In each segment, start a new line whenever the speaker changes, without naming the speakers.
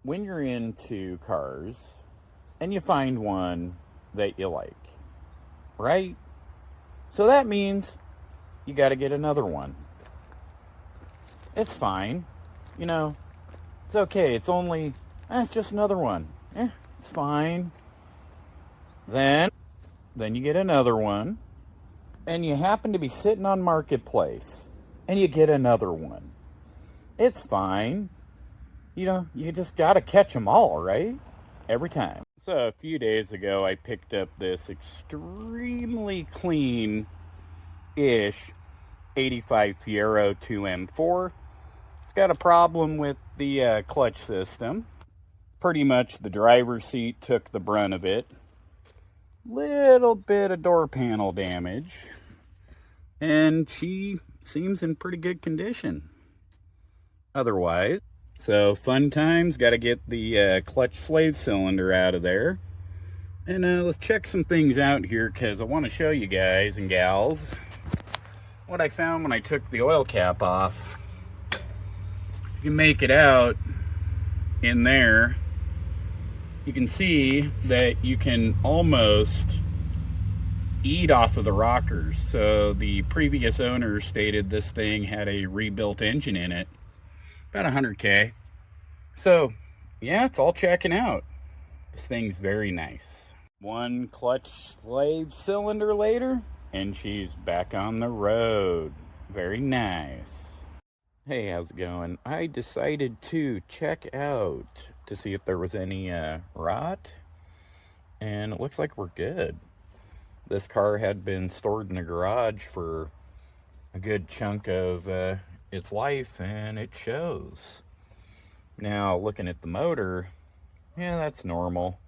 when you're into cars and you find one that you like, right? So that means you got to get another one. It's fine. You know, it's okay. It's only, it's just another one. It's fine. Then you get another one, and you happen to be sitting on Marketplace, and you get another one. It's fine. You know, you just got to catch them all, right? Every time. So a few days ago, I picked up this extremely clean-ish 85 Fiero 2M4. It's got a problem with the clutch system. Pretty much the driver's seat took the brunt of it. Little bit of door panel damage. And she seems in pretty good condition otherwise. So fun times, got to get the clutch slave cylinder out of there. And let's check some things out here, because I want to show you guys and gals what I found when I took the oil cap off. You can make it out in there. You can see that you can almost eat off of the rockers. So the previous owner stated this thing had a rebuilt engine in it, about 100K. So yeah, it's all checking out. This thing's very nice. One clutch slave cylinder later, and she's back on the road. Very nice. Hey, how's it going? I decided to check out to see if there was any rot, and it looks like we're good. This car had been stored in the garage for a good chunk of its life, and it shows. Now, looking at the motor, yeah, that's normal.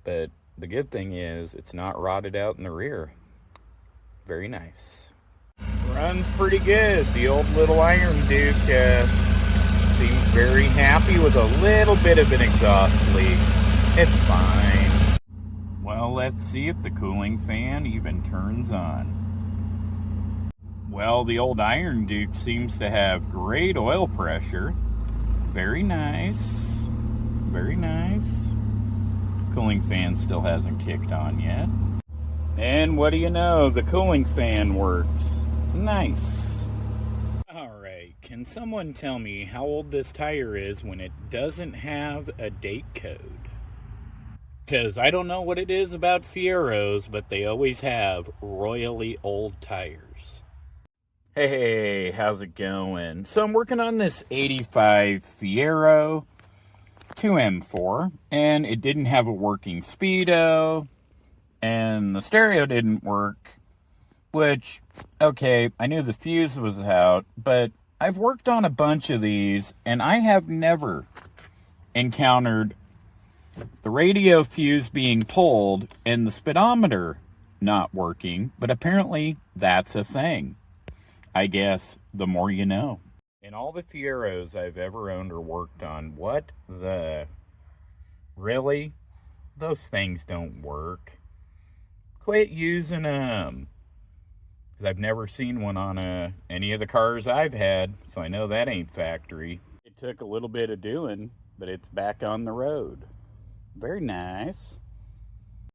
But the good thing is it's not rotted out in the rear. Very nice. Runs pretty good. The old little Iron Duke seems very happy with a little bit of an exhaust leak. It's fine. Well, let's see if the cooling fan even turns on. Well, the old Iron Duke seems to have great oil pressure. Very nice. Very nice. Cooling fan still hasn't kicked on yet. And what do you know? The cooling fan works. Nice. Alright, can someone tell me how old this tire is when it doesn't have a date code? Because I don't know what it is about Fieros, but they always have royally old tires. Hey, how's it going? So I'm working on this 85 Fiero 2M4, and it didn't have a working speedo, and the stereo didn't work, which, okay, I knew the fuse was out, but I've worked on a bunch of these, and I have never encountered the radio fuse being pulled and the speedometer not working, but apparently that's a thing. I guess the more you know. In all the Fieros I've ever owned or worked on, what the... Really? Those things don't work. Quit using them. Because I've never seen one on any of the cars I've had, so I know that ain't factory. It took a little bit of doing, but it's back on the road. Very nice.